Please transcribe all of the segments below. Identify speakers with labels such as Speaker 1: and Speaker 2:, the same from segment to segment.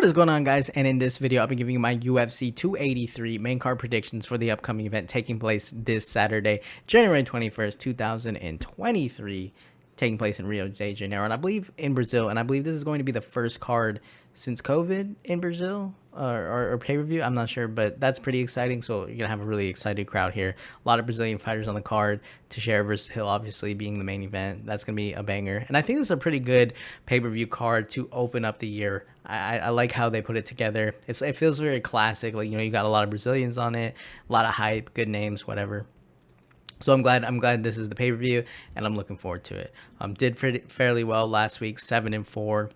Speaker 1: What is going on, guys? And in this video, I'll be giving you my UFC 283 main card predictions for the upcoming event taking place this Saturday, January 21st, 2023, taking place in Rio de Janeiro, and I believe in Brazil. And I believe this is going to be the first card since COVID in Brazil or pay-per-view. I'm not sure, but that's pretty exciting. So you're going to have a really excited crowd here. A lot of Brazilian fighters on the card. Teixeira versus Hill obviously being the main event. That's going to be a banger. And I think this is a pretty good pay-per-view card to open up the year. I like how they put it together. It feels very classic. Like, you got a lot of Brazilians on it, a lot of hype, good names, whatever. So I'm glad this is the pay-per-view, and I'm looking forward to it. Did fairly well last week, 7-4.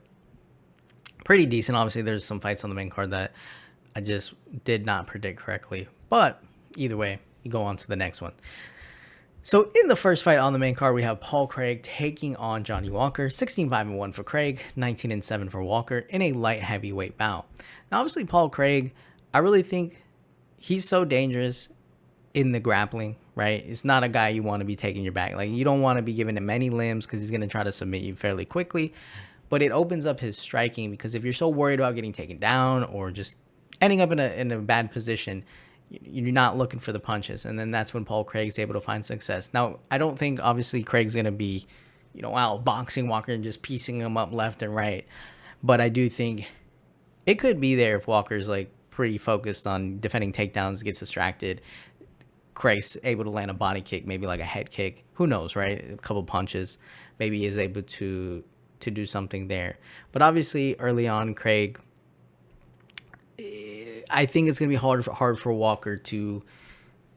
Speaker 1: Pretty decent. Obviously, there's some fights on the main card that I just did not predict correctly. But either way, you go on to the next one. So in the first fight on the main card, we have Paul Craig taking on Johnny Walker. 16-5-1 for Craig, 19-7 for Walker in a light heavyweight bout. Now, obviously, Paul Craig, I really think he's so dangerous in the grappling, right? It's not a guy you want to be taking your back. Like, you don't want to be giving him any limbs because he's going to try to submit you fairly quickly. But it opens up his striking, because if you're so worried about getting taken down or just ending up in a bad position, you're not looking for the punches. And then that's when Paul Craig's able to find success. Now, I don't think, obviously, Craig's going to be, out boxing Walker and just piecing him up left and right. But I do think it could be there if Walker's, pretty focused on defending takedowns, gets distracted. Craig's able to land a body kick, maybe like a head kick. Who knows, right? A couple punches. Maybe he is able to do something there. But obviously, early on, Craig, I think it's going to be hard for Walker to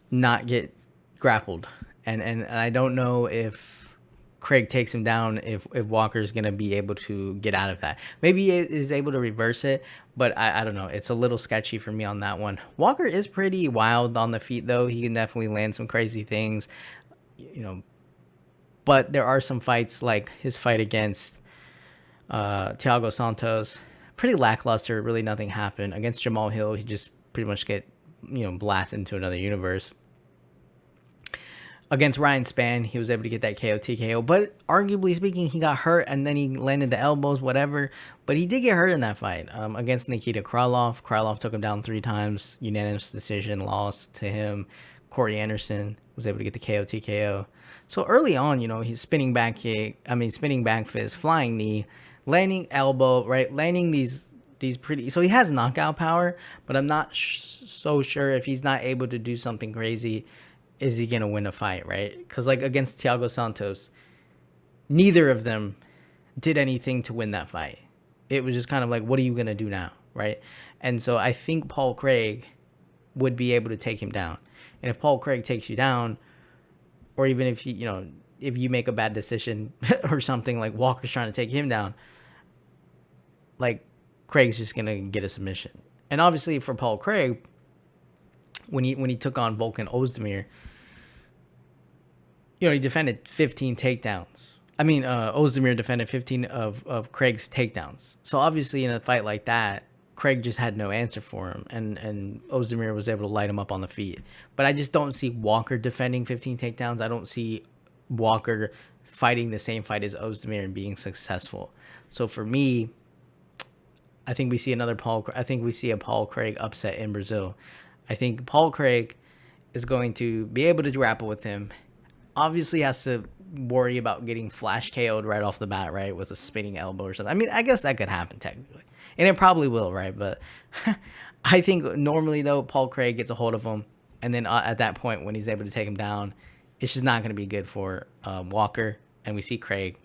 Speaker 1: not get grappled. And I don't know if Craig takes him down, if Walker is going to be able to get out of that. Maybe he is able to reverse it, but I don't know. It's a little sketchy for me on that one. Walker is pretty wild on the feet, though. He can definitely land some crazy things, But there are some fights, like his fight against Thiago Santos, pretty lackluster. Really nothing happened. Against Jamahal Hill, he just pretty much get blasted into another universe. Against Ryan Spann, he was able to get that KO TKO, but arguably speaking, he got hurt and then he landed the elbows, whatever. But he did get hurt in that fight. Against Nikita Krylov took him down 3 times, unanimous decision, lost to him. Corey Anderson was able to get the KO TKO. So early on, he's spinning back fist, flying knee, landing elbow, right? Landing these pretty. So he has knockout power, but I'm not so sure if he's not able to do something crazy, is he gonna win a fight, right? Because against Thiago Santos, neither of them did anything to win that fight. It was just kind of like, what are you gonna do now, right? And so I think Paul Craig would be able to take him down. And if Paul Craig takes you down, or even if if you make a bad decision or something, like Walker's trying to take him down, Craig's just gonna get a submission. And obviously for Paul Craig, when he took on Volkan Ozdemir, he defended 15 takedowns. Ozdemir defended 15 of Craig's takedowns. So obviously in a fight like that, Craig just had no answer for him, and Ozdemir was able to light him up on the feet. But I just don't see Walker defending 15 takedowns. I don't see Walker fighting the same fight as Ozdemir and being successful. So for me, I think we see a Paul Craig upset in Brazil. I think Paul Craig is going to be able to grapple with him. Obviously has to worry about getting flash KO'd right off the bat, right, with a spinning elbow or something. I guess that could happen technically. And it probably will, right? But I think normally, though, Paul Craig gets a hold of him. And then at that point, when he's able to take him down, it's just not going to be good for Walker. And we see Craig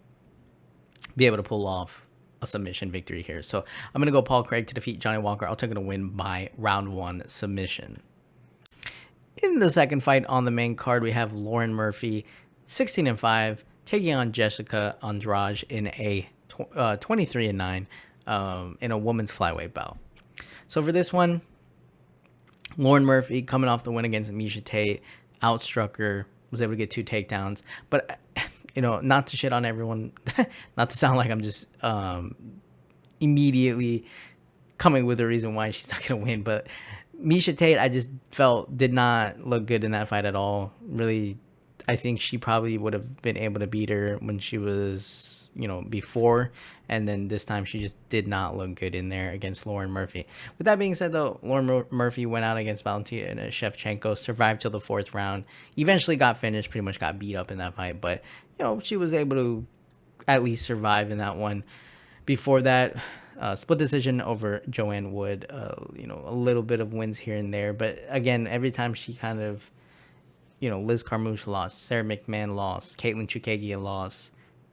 Speaker 1: be able to pull off a submission victory here. So I'm going to go Paul Craig to defeat Johnny Walker. I'll take it to win by round 1 submission. In the second fight on the main card, we have Lauren Murphy, 16-5, taking on Jéssica Andrade in a 23-9 in a women's flyweight bout. So for this one, Lauren Murphy coming off the win against Miesha Tate, outstruck her, was able to get 2 takedowns. But not to shit on everyone, not to sound like I'm just immediately coming with a reason why she's not gonna win, but Miesha Tate, I just felt did not look good in that fight at all. Really, I think she probably would have been able to beat her when she was before, and then this time she just did not look good in there against Lauren Murphy. With that being said, though, Lauren Murphy went out against Valentina Shevchenko, survived till the 4th round, eventually got finished, pretty much got beat up in that fight, but she was able to at least survive in that one. Before that, split decision over Joanne Wood. A little bit of wins here and there, but again, every time she kind of, Liz Carmouche lost, Sarah McMahon lost, Caitlin Chukagian lost,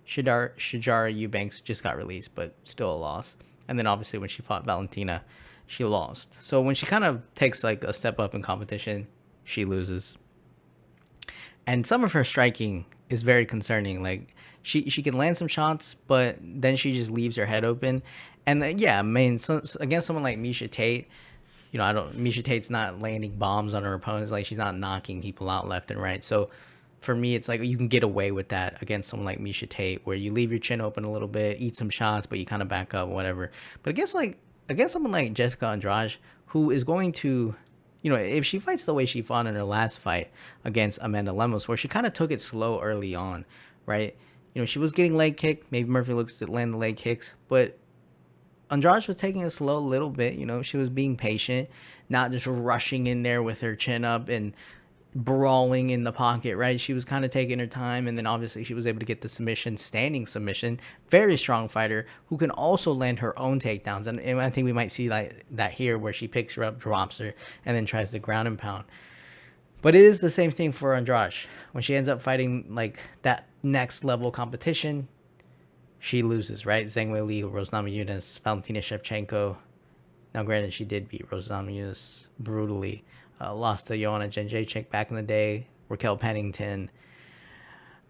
Speaker 1: Shajara Eubanks just got released, but still a loss. And then obviously when she fought Valentina, she lost. So when she kind of takes like a step up in competition, she loses. And some of her striking is very concerning. Like she can land some shots, but then she just leaves her head open. And against someone like Miesha Tate, Miesha Tate's not landing bombs on her opponents. Like she's not knocking people out left and right. So for me, it's like you can get away with that against someone like Miesha Tate, where you leave your chin open a little bit, eat some shots, but you kind of back up, whatever. But against someone like Jéssica Andrade, who is going to, if she fights the way she fought in her last fight against Amanda Lemos, where she kind of took it slow early on, right? She was getting leg kicked. Maybe Murphy looks to land the leg kicks, but Andrade was taking it slow a little bit. She was being patient, not just rushing in there with her chin up and brawling in the pocket, right? She was kind of taking her time, and then obviously she was able to get the submission, standing submission. Very strong fighter who can also land her own takedowns, and I think we might see like that here, where she picks her up, drops her, and then tries to ground and pound. But it is the same thing for Andrade. When she ends up fighting like that next level competition, she loses, right? Zhang Weili, Rose Namajunas, Valentina Shevchenko. Now, granted, she did beat Rose Namajunas brutally. Lost to Joanna Jędrzejczyk back in the day. Raquel Pennington.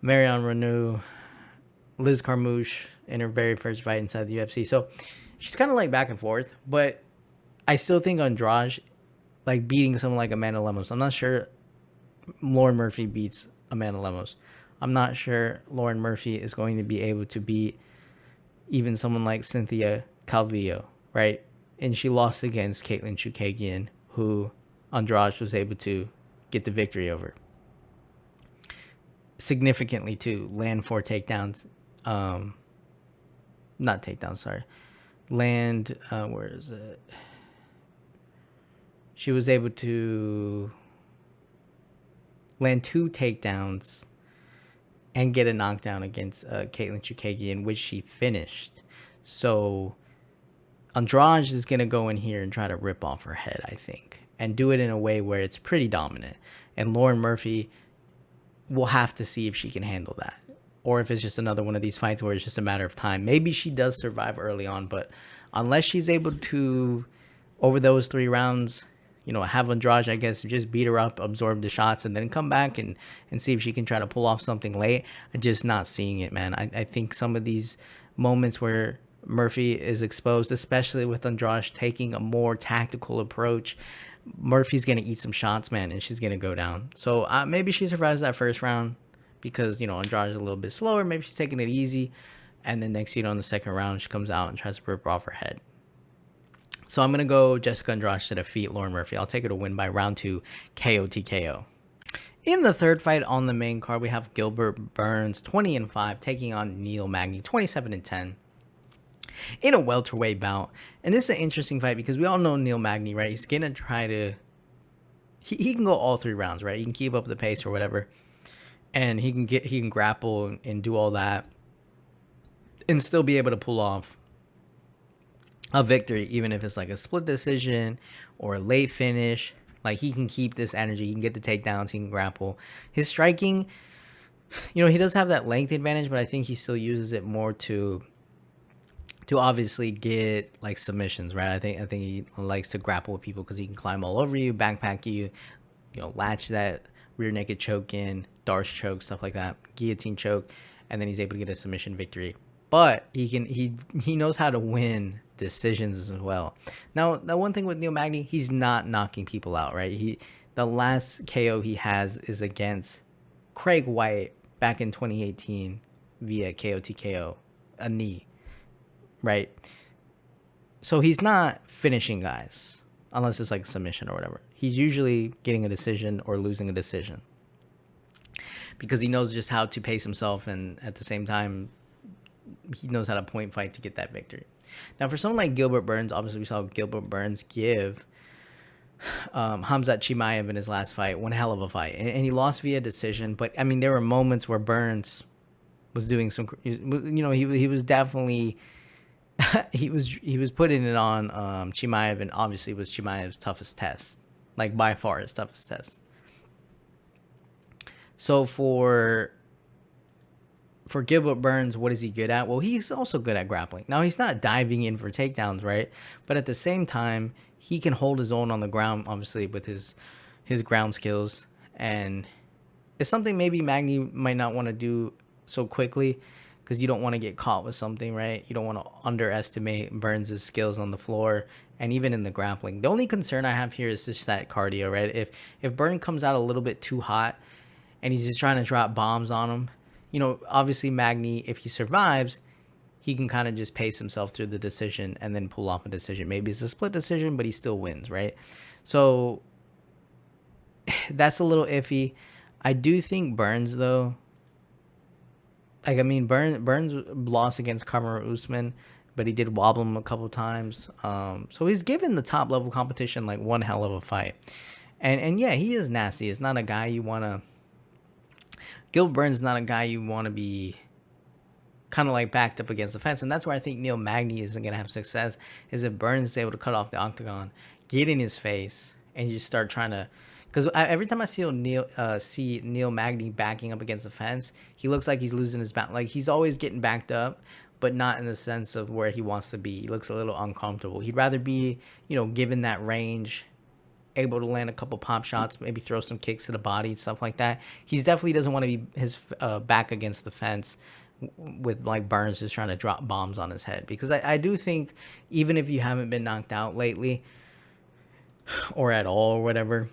Speaker 1: Marion Reneau. Liz Carmouche in her very first fight inside the UFC. So she's kind of like back and forth. But I still think Andrade, like beating someone like Amanda Lemos. I'm not sure Lauren Murphy beats Amanda Lemos. I'm not sure Lauren Murphy is going to be able to beat even someone like Cynthia Calvillo, right? And she lost against Caitlin Chukagian, who Andrade was able to get the victory over. Significantly, too. Land 4 takedowns. Not takedowns, sorry. Land, where is it? She was able to land 2 takedowns and get a knockdown against Caitlin Chukagian, which she finished. So Andrade is going to go in here and try to rip off her head, I think, and do it in a way where it's pretty dominant. And Lauren Murphy will have to see if she can handle that, or if it's just another one of these fights where it's just a matter of time. Maybe she does survive early on, but unless she's able to, over those 3 rounds, have Andrade, I guess, just beat her up, absorb the shots, and then come back and see if she can try to pull off something late. I'm just not seeing it, man. I think some of these moments where Murphy is exposed, especially with Andrade taking a more tactical approach, Murphy's going to eat some shots, man, and she's going to go down. So maybe she survives that first round because, Andrade's a little bit slower. Maybe she's taking it easy. And then next, in the second round, she comes out and tries to rip off her head. So I'm going to go Jéssica Andrade to defeat Lauren Murphy. I'll take her to win by round 2 KO TKO. In the third fight on the main card, we have Gilbert Burns, 20-5, taking on Neil Magny, 27-10. In a welterweight bout. And this is an interesting fight because we all know Neil Magny, right? He's going to try to... He can go all 3 rounds, right? He can keep up the pace or whatever. And he can grapple and do all that. And still be able to pull off a victory, even if it's like a split decision or a late finish. Like, he can keep this energy. He can get the takedowns. He can grapple. His striking, he does have that length advantage, but I think he still uses it more to obviously get like submissions, right? I think he likes to grapple with people because he can climb all over you, backpack you, latch that rear naked choke in, Darce choke, stuff like that, guillotine choke, and then he's able to get a submission victory. But he knows how to win decisions as well. Now, the one thing with Neil Magny, he's not knocking people out, right? The last KO he has is against Craig White back in 2018 via KO TKO, a knee, right? So he's not finishing guys unless it's like submission or whatever. He's usually getting a decision or losing a decision because he knows just how to pace himself and at the same time he knows how to point fight to get that victory. Now, for someone like Gilbert Burns, obviously we saw Gilbert Burns give Khamzat Chimaev in his last fight one hell of a fight, and he lost via decision. But I mean, there were moments where Burns was doing some, he was definitely he was putting it on Chimaev, and obviously was Chimaev's toughest test, like by far his toughest test. So for Gilbert Burns, what is he good at? Well, he's also good at grappling. Now, he's not diving in for takedowns, right? But at the same time, he can hold his own on the ground, obviously, with his ground skills. And it's something maybe Magny might not want to do so quickly, because you don't want to get caught with something, right? You don't want to underestimate Burns' skills on the floor and even in the grappling. The only concern I have here is just that cardio, right? If Burns comes out a little bit too hot and he's just trying to drop bombs on him, obviously Magny, if he survives, he can kind of just pace himself through the decision and then pull off a decision. Maybe it's a split decision, but he still wins, right? So that's a little iffy. I do think Burns, though, Burns lost against Kamaru Usman, but he did wobble him a couple times. So he's given the top level competition like one hell of a fight. And yeah, he is nasty. It's not a guy you want to... Gilbert Burns is not a guy you want to be kind of like backed up against the fence. And that's where I think Neil Magny isn't going to have success, is if Burns is able to cut off the octagon, get in his face, and just start trying to... Because every time I see Neil Magny backing up against the fence, he looks like he's losing his back. Like, he's always getting backed up, but not in the sense of where he wants to be. He looks a little uncomfortable. He'd rather be, given that range, able to land a couple pop shots, maybe throw some kicks to the body, stuff like that. He definitely doesn't want to be his back against the fence with like Burns just trying to drop bombs on his head. Because I do think, even if you haven't been knocked out lately or at all or whatever,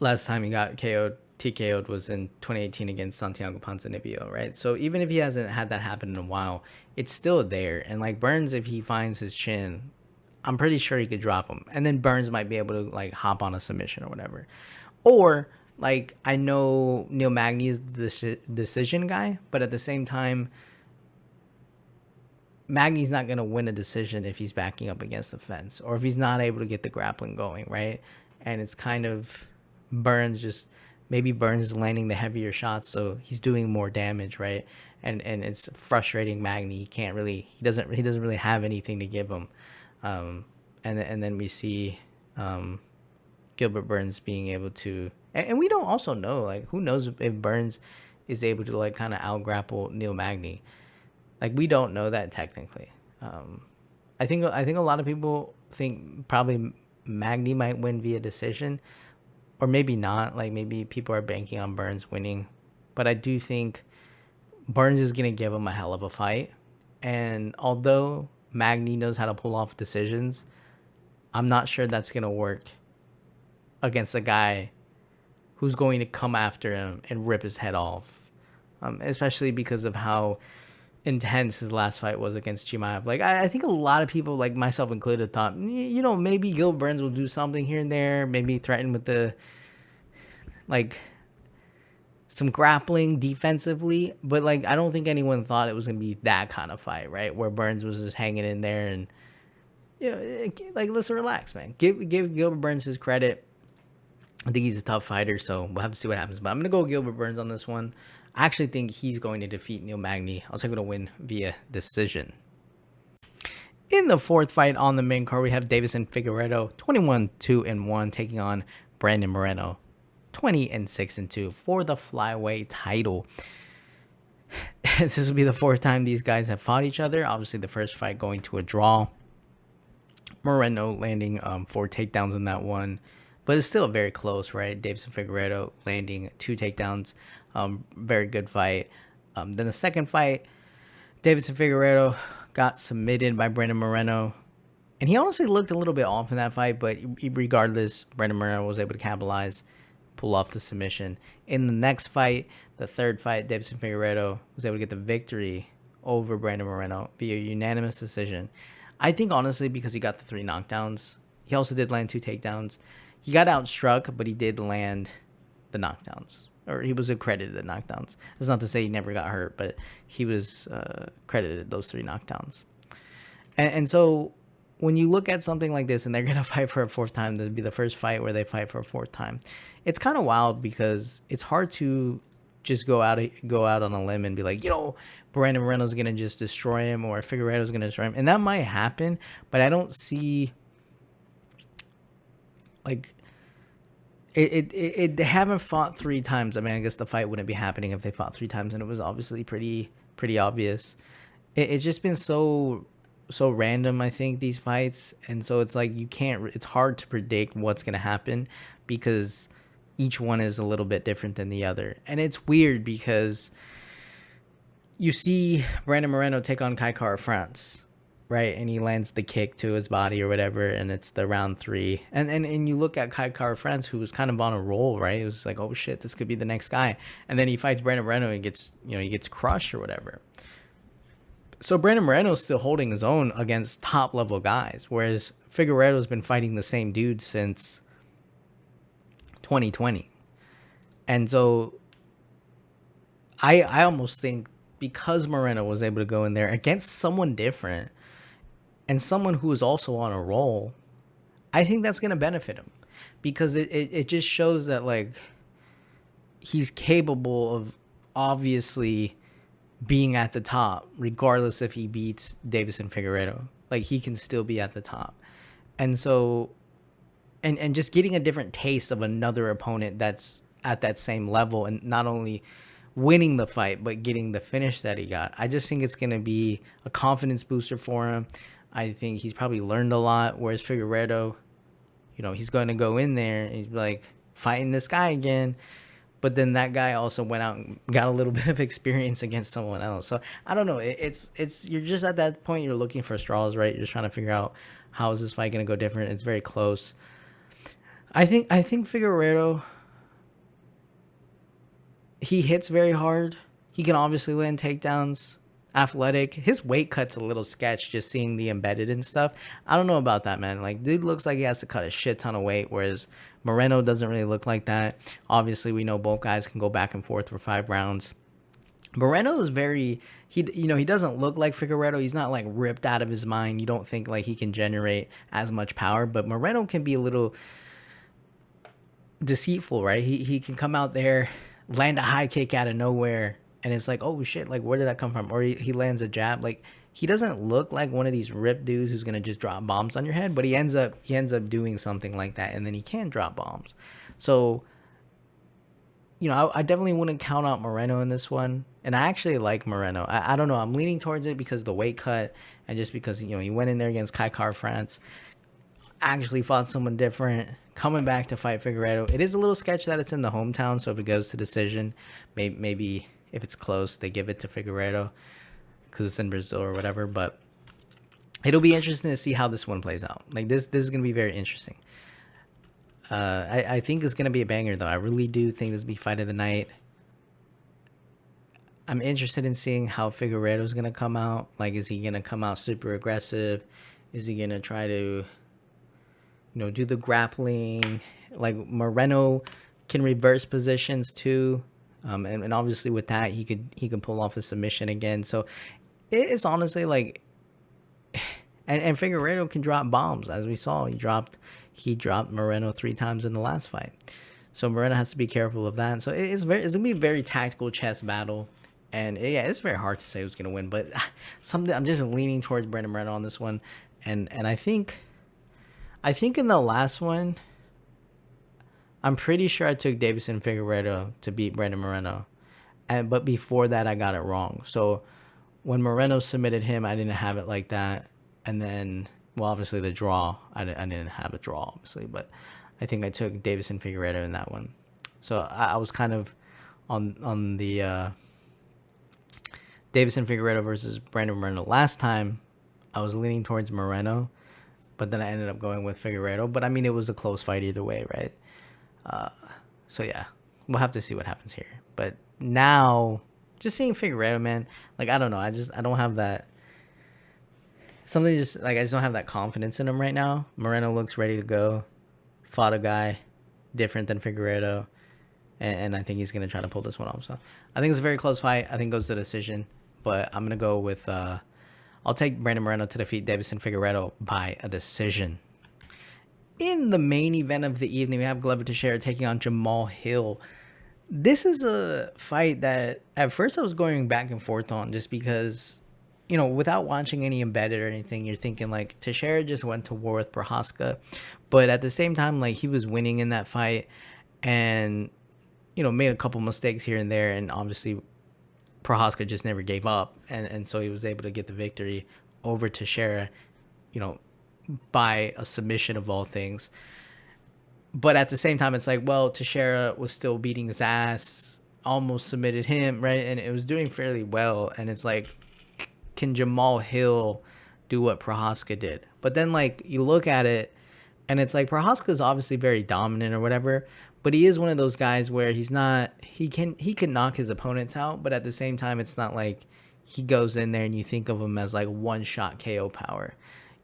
Speaker 1: last time he got TKO'd was in 2018 against Santiago Ponzinibbio, right? So even if he hasn't had that happen in a while, it's still there. And like Burns, if he finds his chin, I'm pretty sure he could drop him. And then Burns might be able to like hop on a submission or whatever. Or like, I know Neil Magny is the decision guy, but at the same time, Magny's not going to win a decision if he's backing up against the fence or if he's not able to get the grappling going, right? And it's kind of... Burns is landing the heavier shots, so he's doing more damage, right? And it's frustrating Magny. He doesn't really have anything to give him. And then we see Gilbert Burns being able to, and we don't also know, like, who knows if Burns is able to like kind of out grapple Neil Magny. Like, we don't know that technically. I think a lot of people think probably Magny might win via decision. Or maybe not. Like, maybe people are banking on Burns winning. But I do think Burns is going to give him a hell of a fight. And although Magny knows how to pull off decisions, I'm not sure that's going to work against a guy who's going to come after him and rip his head off. Especially because of how intense his last fight was against Chimaev. Like, I think a lot of people, like myself included, thought, maybe Gilbert Burns will do something here and there, maybe threaten with like some grappling defensively, but like I don't think anyone thought it was gonna be that kind of fight, right? Where Burns was just hanging in there and like, let's relax, man. Give Gilbert Burns his credit. I think he's a tough fighter, so we'll have to see what happens. But I'm gonna go Gilbert Burns on this one. I actually think he's going to defeat Neil Magny. I'll take him to win via decision. In the fourth fight on the main card, we have Deiveson Figueiredo, 21-2-1, taking on Brandon Moreno, 20-6-2 for the Flyweight title. This will be the fourth time these guys have fought each other. Obviously, the first fight going to a draw. Moreno landing 4 takedowns in that one. But it's still very close, right? Deiveson Figueiredo landing 2 takedowns. Very good fight. Then the second fight, Deiveson Figueiredo got submitted by Brandon Moreno. And he honestly looked a little bit off in that fight, but regardless, Brandon Moreno was able to capitalize, pull off the submission. In the next fight, the third fight, Deiveson Figueiredo was able to get the victory over Brandon Moreno via unanimous decision. I think, honestly, because he got the 3 knockdowns. He also did land 2 takedowns. He got outstruck, but he did land the knockdowns. or he was accredited the knockdowns. That's not to say he never got hurt, but he was credited those 3 knockdowns. And so when you look at something like this and they're going to fight for a 4th time, that'd be the first fight where they fight for a 4th time. It's kind of wild because it's hard to just go out on a limb and be like, Brandon Moreno's going to just destroy him or Figueiredo's going to destroy him. And that might happen, but I don't see like they haven't fought 3 times. I mean, I guess the fight wouldn't be happening if they fought 3 times, and it was obviously pretty obvious. It's just been so random, I think, these fights, and so it's like it's hard to predict what's going to happen because each one is a little bit different than the other. And it's weird because you see Brandon Moreno take on Kai Kara-France, right? And he lands the kick to his body or whatever, and it's the round 3. And you look at Kai Kara-France, who was kind of on a roll, right? It was like, oh shit, this could be the next guy. And then he fights Brandon Moreno and he gets crushed or whatever. So Brandon Moreno is still holding his own against top level guys, whereas Figueiredo's been fighting the same dude since 2020. And so I almost think because Moreno was able to go in there against someone different and someone who is also on a roll, I think that's going to benefit him because it just shows that like he's capable of obviously being at the top regardless if he beats Deiveson Figueiredo. Like he can still be at the top. And so and just getting a different taste of another opponent that's at that same level and not only winning the fight but getting the finish that he got. I just think it's going to be a confidence booster for him. I think he's probably learned a lot, whereas Figueiredo, he's going to go in there and he's like fighting this guy again. But then that guy also went out and got a little bit of experience against someone else. So I don't know. It's you're just at that point, you're looking for straws, right? You're just trying to figure out how is this fight going to go different. It's very close. I think Figueiredo, he hits very hard. He can obviously land takedowns. Athletic. His weight cut's a little sketch, just seeing the embedded and stuff. I don't know about that, man. Like, dude looks like he has to cut a shit ton of weight, whereas Moreno doesn't really look like that. Obviously, we know both guys can go back and forth for 5 rounds. Moreno is he doesn't look like Figueiredo. He's not like ripped out of his mind. You don't think like he can generate as much power, but Moreno can be a little deceitful, right? He can come out there, land a high kick out of nowhere, and it's like, oh shit, like where did that come from? Or he lands a jab. Like he doesn't look like one of these ripped dudes who's gonna just drop bombs on your head, but he ends up doing something like that, and then he can drop bombs. So I definitely wouldn't count out Moreno in this one, and I actually like Moreno. I don't know, I'm leaning towards it because of the weight cut, and just because he went in there against Kai Kara-France, actually fought someone different, coming back to fight Figueiredo. It is a little sketch that it's in the hometown, so if it goes to decision, maybe if it's close, they give it to Figueiredo because it's in Brazil or whatever. But it'll be interesting to see how this one plays out. Like this is going to be very interesting. I think it's going to be a banger, though. I really do think this will be fight of the night. I'm interested in seeing how Figueiredo is going to come out. Like, is he going to come out super aggressive? Is he going to try to, do the grappling? Like, Moreno can reverse positions too. And obviously with that, he can pull off a submission again. So it's honestly like, and Figueiredo can drop bombs, as we saw. He dropped Moreno 3 times in the last fight. So Moreno has to be careful of that. So it's gonna be a very tactical chess battle. And it's very hard to say who's gonna win, but I'm just leaning towards Brandon Moreno on this one. And I think in the last one, I'm pretty sure I took Deiveson Figueiredo to beat Brandon Moreno. But before that, I got it wrong. So when Moreno submitted him, I didn't have it like that. And then, well, obviously the draw, I didn't have a draw, obviously. But I think I took Deiveson Figueiredo in that one. So I was kind of on the Deiveson Figueiredo versus Brandon Moreno. Last time, I was leaning towards Moreno. But then I ended up going with Figueiredo. But, I mean, it was a close fight either way, right? So yeah, we'll have to see what happens here. But now, just seeing Figueiredo, man, like I don't know, I don't have that. I just don't have that confidence in him right now. Moreno looks ready to go. Fought a guy different than Figueiredo. and I think he's gonna try to pull this one off. So I think it's a very close fight. I think it goes to decision, but I'm gonna go with I'll take Brandon Moreno to defeat Deiveson Figueiredo by a decision. In the main event of the evening, we have Glover Teixeira taking on Jamahal Hill. This is a fight that at first I was going back and forth on, just because, you know, without watching any embedded or anything, you're thinking like Teixeira just went to war with Prochazka, but at the same time, like, he was winning in that fight and, you know, made a couple mistakes here and there, and obviously Prochazka just never gave up, and so he was able to get the victory over Teixeira, you know, by a submission of all things. But at the same time, it's like, well, Teixeira was still beating his ass, almost submitted him, right? And it was doing fairly well. And it's like, can Jamahal Hill do what Prochazka did? But then, like, you look at it, and it's like, Prochazka is obviously very dominant or whatever, but he is one of those guys where he's not, he can knock his opponents out, but at the same time, it's not like he goes in there and you think of him as like one-shot KO power.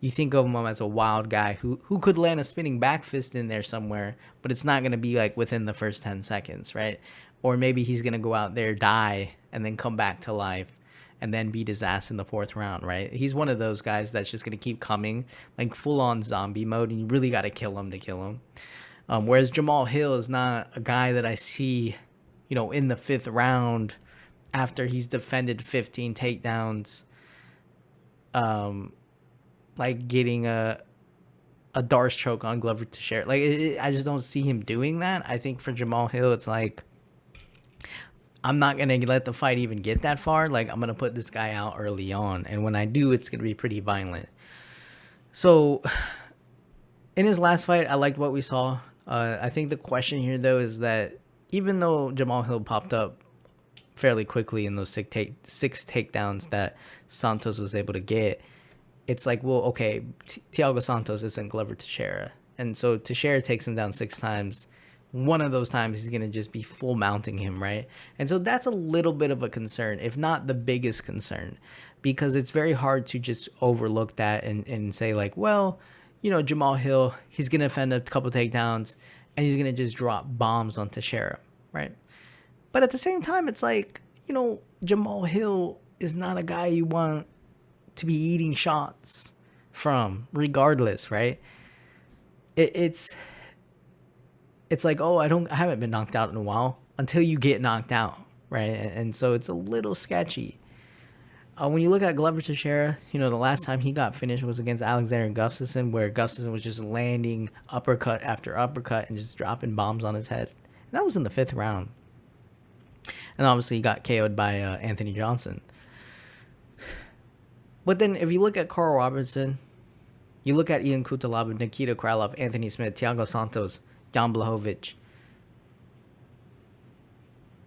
Speaker 1: You think of him as a wild guy who could land a spinning back fist in there somewhere, but it's not going to be like within the first 10 seconds, right? Or maybe he's going to go out there, die, and then come back to life and then beat his ass in the 4th round, right? He's one of those guys that's just going to keep coming, like full-on zombie mode, and you really got to kill him to kill him. Whereas Jamahal Hill is not a guy that I see, you know, in the 5th round after he's defended 15 takedowns, like getting a Darce choke on Glover Teixeira. Like, I just don't see him doing that. I think for Jamahal Hill, it's like, I'm not going to let the fight even get that far. Like, I'm going to put this guy out early on, and when I do, it's going to be pretty violent. So, in his last fight, I liked what we saw. I think the question here, though, is that even though Jamahal Hill popped up fairly quickly in those 6 takedowns that Santos was able to get, it's like, well, okay, Thiago Santos isn't Glover Teixeira. And so Teixeira takes him down 6 times. One of those times he's going to just be full mounting him, right? And so that's a little bit of a concern, if not the biggest concern, because it's very hard to just overlook that and say like, well, you know, Jamahal Hill, he's going to defend a couple takedowns and he's going to just drop bombs on Teixeira, right? But at the same time, it's like, you know, Jamahal Hill is not a guy you want to be eating shots from, regardless, right? It's like, oh, I haven't been knocked out in a while, until you get knocked out, right? And so it's a little sketchy. When you look at Glover Teixeira, you know, the last time he got finished was against Alexander Gustafsson, where Gustafsson was just landing uppercut after uppercut and just dropping bombs on his head. And that was in the 5th round. And obviously he got KO'd by Anthony Johnson. But then if you look at Carl Robertson, you look at Ian Kutalaba, Nikita Krylov, Anthony Smith, Thiago Santos, Jan Blachowicz,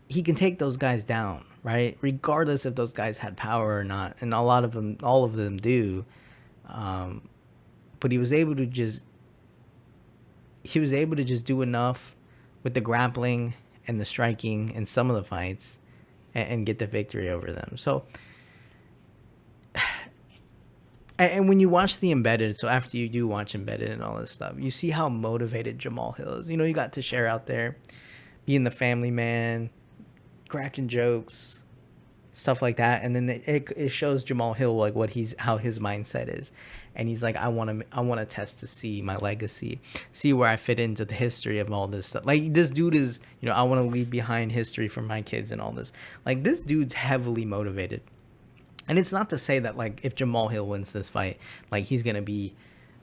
Speaker 1: he can take those guys down, right? Regardless if those guys had power or not. And all of them do. But he was able to just do enough with the grappling and the striking in some of the fights and get the victory over them. So, and when you watch the embedded, so after you do watch embedded and all this stuff, you see how motivated Jamahal Hill is. You know, you got Teixeira out there being the family man, cracking jokes, stuff like that, and then it shows Jamahal Hill like how his mindset is, and he's like, I want to test to see my legacy, see where I fit into the history of all this stuff. Like, this dude is, you know, I want to leave behind history for my kids and all this. Like, this dude's heavily motivated. And it's not to say that, like, if Jamahal Hill wins this fight, like, he's gonna be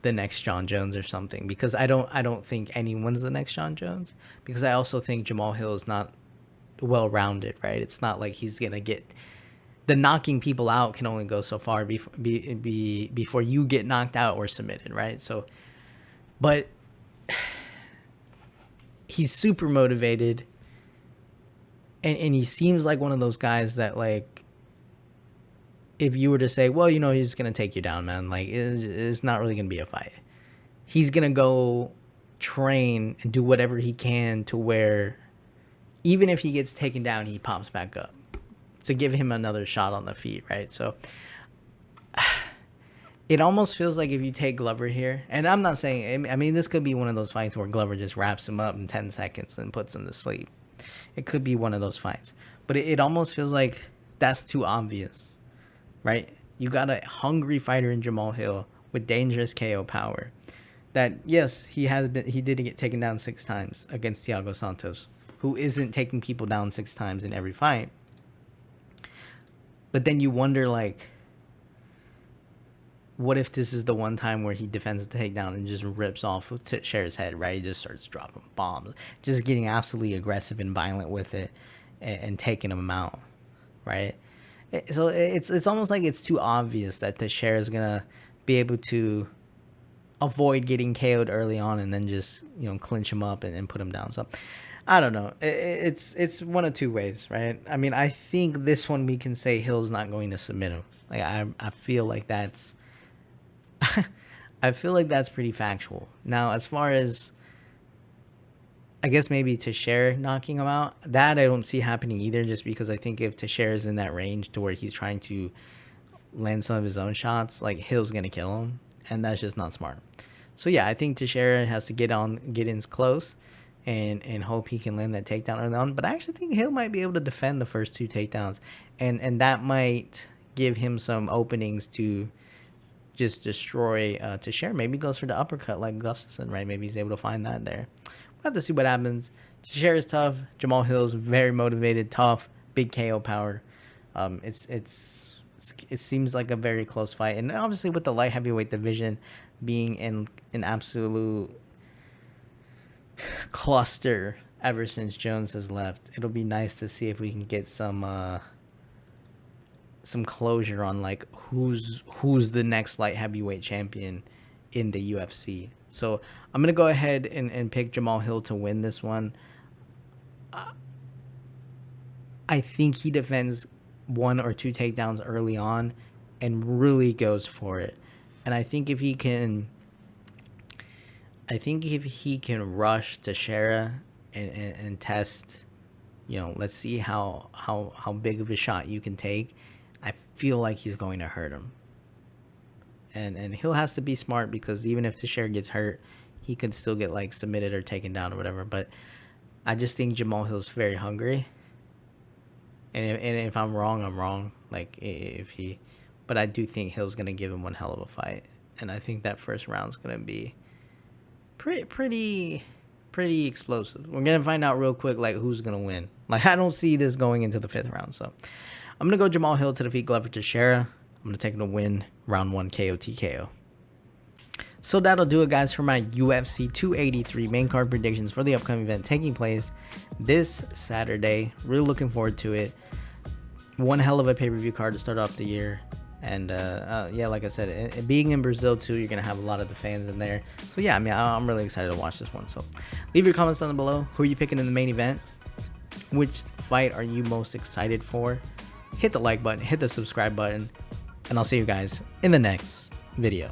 Speaker 1: the next Jon Jones or something, because I don't think anyone's the next Jon Jones, because I also think Jamahal Hill is not well-rounded, right? It's not like he's gonna get the knocking people out can only go so far before you get knocked out or submitted, right? So, but he's super motivated, and he seems like one of those guys that, like, if you were to say, well, you know, he's going to take you down, man, like, it's not really going to be a fight. He's going to go train and do whatever he can to where even if he gets taken down, he pops back up to give him another shot on the feet, right? So it almost feels like if you take Glover here, and I'm not saying, I mean, this could be one of those fights where Glover just wraps him up in 10 seconds and puts him to sleep. It could be one of those fights. But it almost feels like that's too obvious, right? You got a hungry fighter in Jamahal Hill with dangerous KO power. That, yes, he did get taken down 6 times against Thiago Santos, who isn't taking people down 6 times in every fight. But then you wonder, like, what if this is the one time where he defends the takedown and just rips off Teixeira's head, right? He just starts dropping bombs, just getting absolutely aggressive and violent with it and taking him out, right? So it's almost like it's too obvious that Teixeira is going to be able to avoid getting KO'd early on and then just, clinch him up and put him down. So I don't know. It's one of two ways, right? I mean, I think this one we can say Hill's not going to submit him. Like I feel like that's pretty factual. Now, as far as I guess maybe Teixeira knocking him out, that I don't see happening either, just because I think if Teixeira's in that range to where he's trying to land some of his own shots, like Hill's gonna kill him, and that's just not smart. So yeah, I think Teixeira has to get in close and hope he can land that takedown early on. But I actually think Hill might be able to defend the first 2 takedowns, and that might give him some openings to just destroy Teixeira. Maybe goes for the uppercut like Gustafsson, right? Maybe he's able to find that there. We'll have to see what happens. Teixeira's tough. Jamahal Hill's very motivated, tough, big KO power. It seems like a very close fight, and obviously with the light heavyweight division being in an absolute cluster ever since Jones has left, it'll be nice to see if we can get some closure on like who's the next light heavyweight champion in the UFC. So I'm gonna go ahead and pick Jamahal Hill to win this one. I think he defends 1 or 2 takedowns early on and really goes for it. And I think if he can rush Teixeira and test, let's see how big of a shot you can take, I feel like he's going to hurt him. And Hill has to be smart, because even if Teixeira gets hurt, he could still get like submitted or taken down or whatever. But I just think Jamahal Hill's very hungry. And if I'm wrong, I'm wrong. But I do think Hill's gonna give him one hell of a fight, and I think that first round's gonna be pretty explosive. We're gonna find out real quick like who's gonna win. Like I don't see this going into the 5th round, so I'm gonna go Jamahal Hill to defeat Glover Teixeira. I'm gonna take him to win round 1 KO TKO. So that'll do it, guys, for my UFC 283 main card predictions for the upcoming event taking place this Saturday. Really looking forward to it. One hell of a pay-per-view card to start off the year. And yeah, like I said, being in Brazil too, you're gonna have a lot of the fans in there. So yeah, I mean, I'm really excited to watch this one. So leave your comments down below. Who are you picking in the main event? Which fight are you most excited for? Hit the like button, hit the subscribe button, and I'll see you guys in the next video.